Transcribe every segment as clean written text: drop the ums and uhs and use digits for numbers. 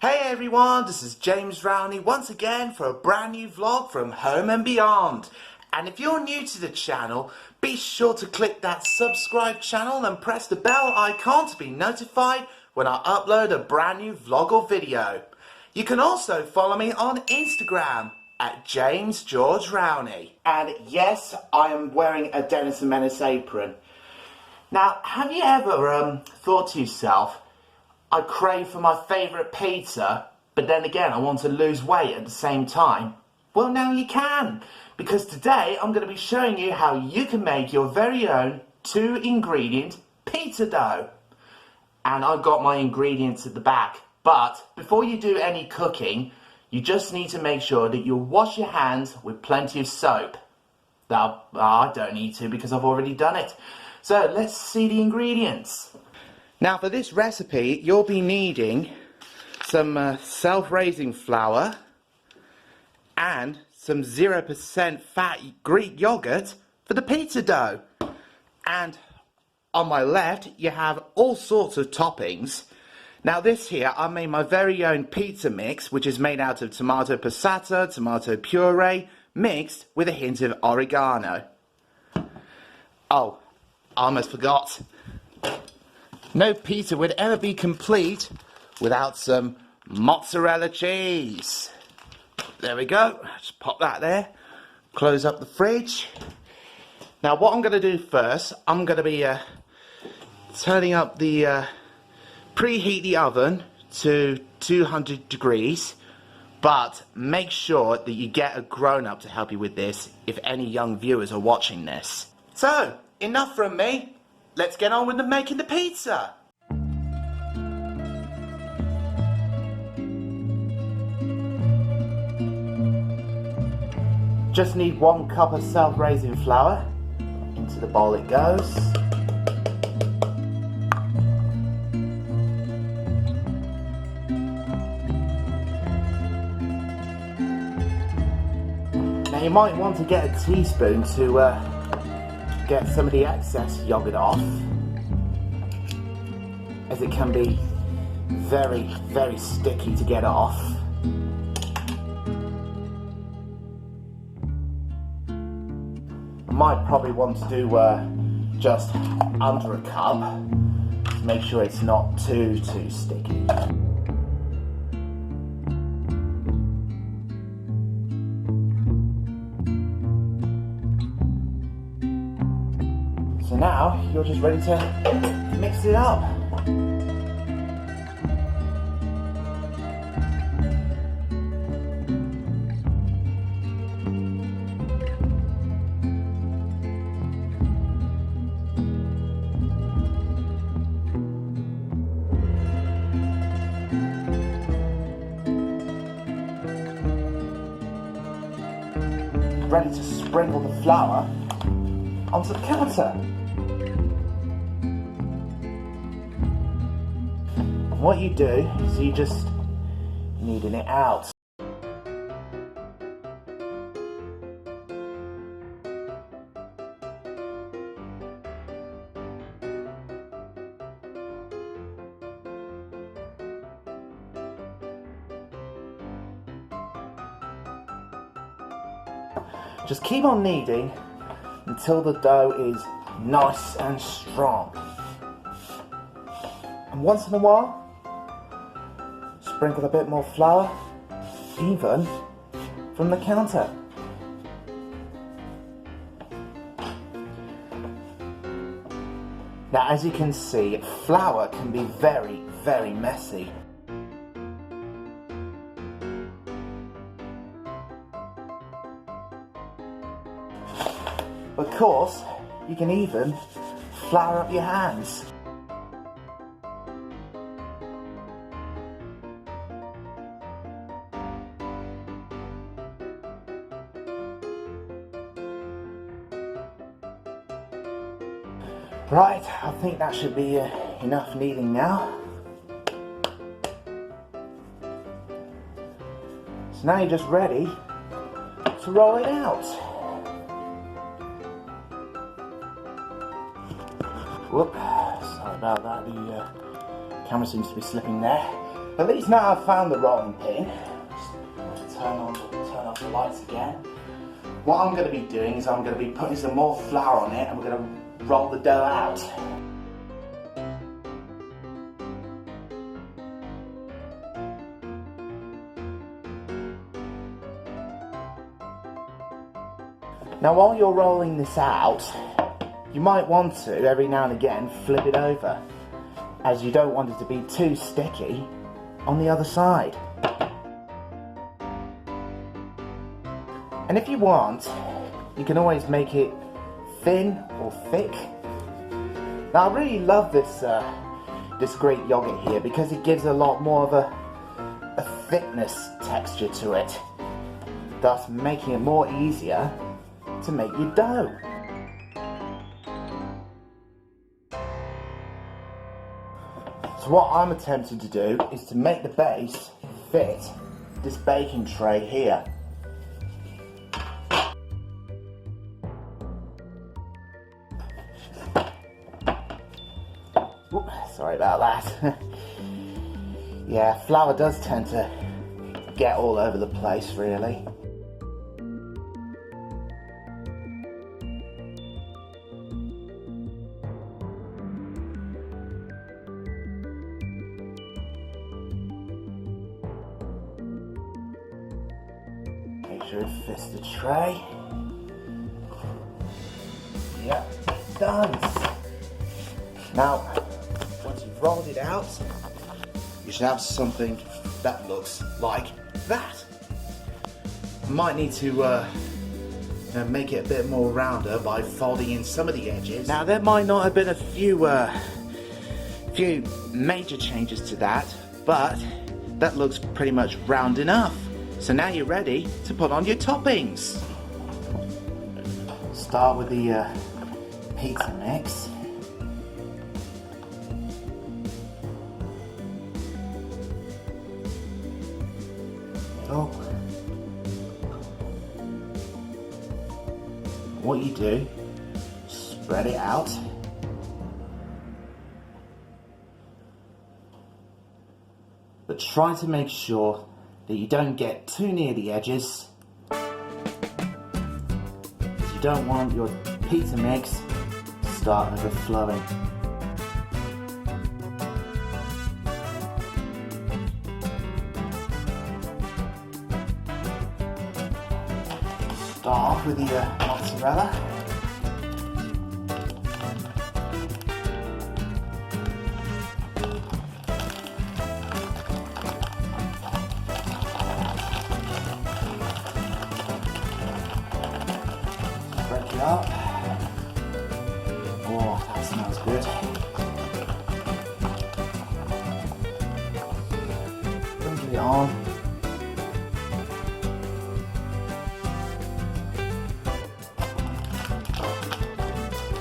Hey everyone, this is James Rowney once again for a brand new vlog from Home and Beyond. And if you're new to the channel, be sure to click that subscribe channel and press the bell icon to be notified when I upload a brand new vlog or video. You can also follow me on Instagram at James George Rowney. And yes, I am wearing a Dennis and Menace apron. Now, have you ever thought to yourself, I crave for my favourite pizza, but then again I want to lose weight at the same time? Well, now you can, because today I'm going to be showing you how you can make your very own 2-ingredient pizza dough. And I've got my ingredients at the back, but before you do any cooking, you just need to make sure that you wash your hands with plenty of soap. Now, I don't need to because I've already done it. So let's see the ingredients. Now for this recipe, you'll be needing some self-raising flour and some 0% fat Greek yogurt for the pizza dough. And on my left, you have all sorts of toppings. Now this here, I made my very own pizza mix, which is made out of tomato passata, tomato puree, mixed with a hint of oregano. Oh, I almost forgot. No pizza would ever be complete without some mozzarella cheese. There we go. Just pop that there. Close up the fridge. Now what I'm going to do first, I'm going to be turning up the preheat the oven to 200 degrees, but make sure that you get a grown-up to help you with this if any young viewers are watching this. So, enough from me. Let's get on with making the pizza. Just need 1 cup of self-raising flour. Into the bowl it goes. Now you might want to get a teaspoon to get some of the excess yogurt off, as it can be very, very sticky to get off. I might probably want to do just under a cup to make sure it's not too sticky. So now you're just ready to mix it up. Ready to sprinkle the flour onto the counter. What you do is you just kneading it out. Just keep on kneading until the dough is nice and strong. And once in a while, sprinkle a bit more flour, even from the counter. Now, as you can see, flour can be very, very messy. Of course, you can even flour up your hands. Right, I think that should be enough kneading now. So now you're just ready to roll it out. Whoop, sorry about that, the camera seems to be slipping there. At least now I've found the rolling pin. Just turn off the lights again. What I'm going to be doing is I'm going to be putting some more flour on it and we're going to roll the dough out. Now while you're rolling this out, you might want to, every now and again, flip it over, as you don't want it to be too sticky on the other side. And if you want, you can always make it thin or thick. Now I really love this Greek yogurt here because it gives a lot more of a thickness texture to it, thus making it more easier to make your dough. So what I'm attempting to do is to make the base fit this baking tray here. Oops, sorry about that. Yeah, flour does tend to get all over the place really. Make sure it fits the tray. Yep, it does. Now, once you've rolled it out, you should have something that looks like that. I might need to make it a bit more rounder by folding in some of the edges. Now, there might not have been a few major changes to that, but that looks pretty much round enough. So now you're ready to put on your toppings. Start with the pizza mix. Oh. What you do, spread it out. But try to make sure that you don't get too near the edges, because you don't want your pizza mix to start overflowing. Start off with the mozzarella. Spread it up. Oh, that smells good. Sprinkle it on.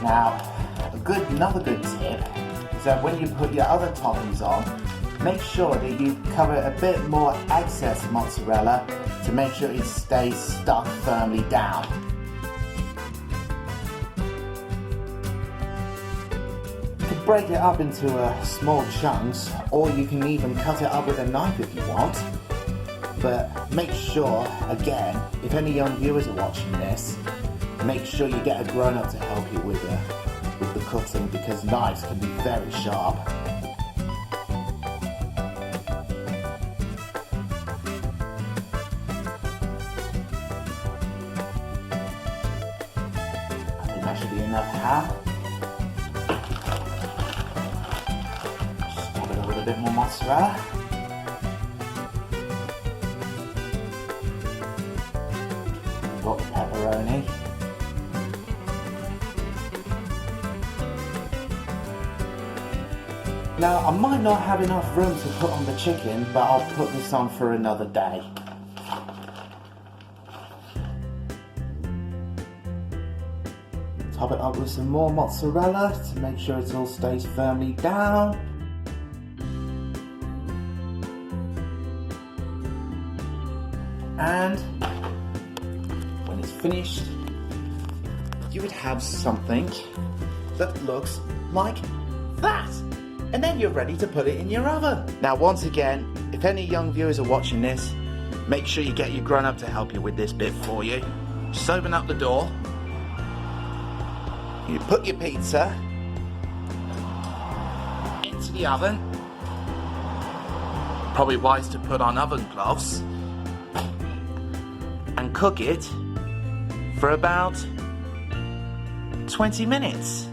Now, another good tip is that when you put your other toppings on, make sure that you cover a bit more excess mozzarella to make sure it stays stuck firmly down. You can break it up into small chunks, or you can even cut it up with a knife if you want. But make sure, again, if any young viewers are watching this, make sure you get a grown-up to help you with the cutting, because knives can be very sharp. I think that should be enough ham. Just top it up with a bit more mozzarella. Got the pepperoni. Now, I might not have enough room to put on the chicken, but I'll put this on for another day. Top it up with some more mozzarella to make sure it all stays firmly down. And when it's finished, you would have something that looks like that. And then you're ready to put it in your oven. Now once again, if any young viewers are watching this, make sure you get your grown-up to help you with this bit for you. Just open up the door. You put your pizza into the oven. Probably wise to put on oven gloves. And cook it for about 20 minutes.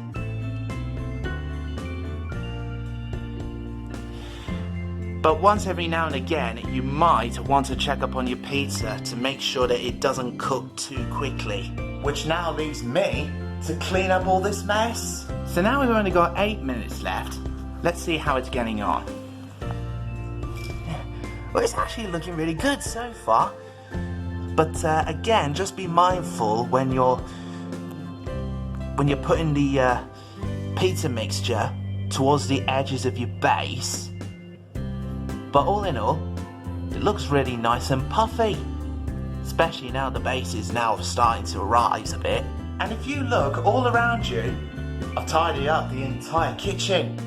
But once every now and again, you might want to check up on your pizza to make sure that it doesn't cook too quickly. Which now leaves me to clean up all this mess. So now we've only got 8 minutes left. Let's see how it's getting on. Well, it's actually looking really good so far. But again, just be mindful when you're putting the pizza mixture towards the edges of your base. But all in all, it looks really nice and puffy. Especially now the base is now starting to rise a bit. And if you look all around you, I've tidied up the entire kitchen.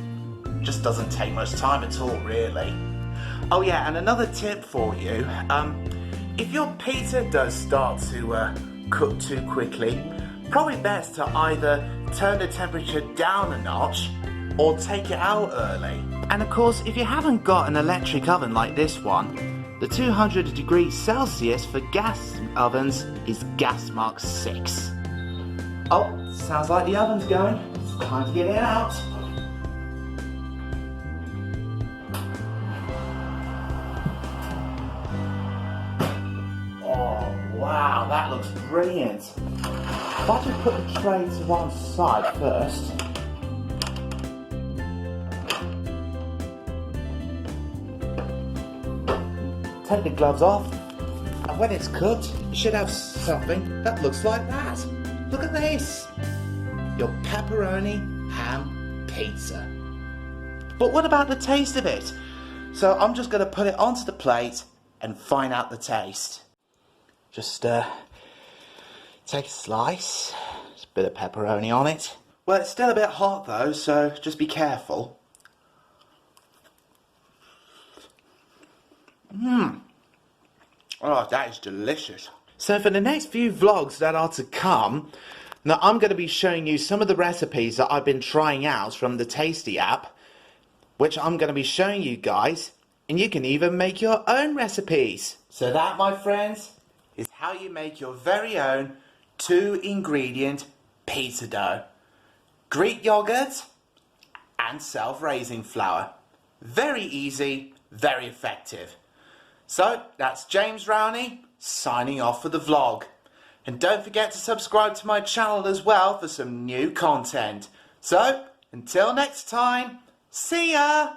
Just doesn't take much time at all, really. Oh yeah, and another tip for you. If your pizza does start to cook too quickly, probably best to either turn the temperature down a notch or take it out early. And of course, if you haven't got an electric oven like this one, the 200 degrees Celsius for gas ovens is gas mark 6. Oh, sounds like the oven's going. It's time to get it out. Oh, wow, that looks brilliant. If I just put the tray to one side first. Take the gloves off, and when it's cooked, you should have something that looks like that. Look at this! Your pepperoni ham pizza. But what about the taste of it? So I'm just going to put it onto the plate and find out the taste. Just take a slice, just a bit of pepperoni on it. Well, it's still a bit hot though, so just be careful. Oh, that is delicious. So for the next few vlogs that are to come, now I'm going to be showing you some of the recipes that I've been trying out from the Tasty app, which I'm going to be showing you guys, and you can even make your own recipes. So that, my friends, is how you make your very own 2-ingredient pizza dough. Greek yogurt and self-raising flour. Very easy, very effective. So, that's James Rowney signing off for the vlog. And don't forget to subscribe to my channel as well for some new content. So, until next time, see ya!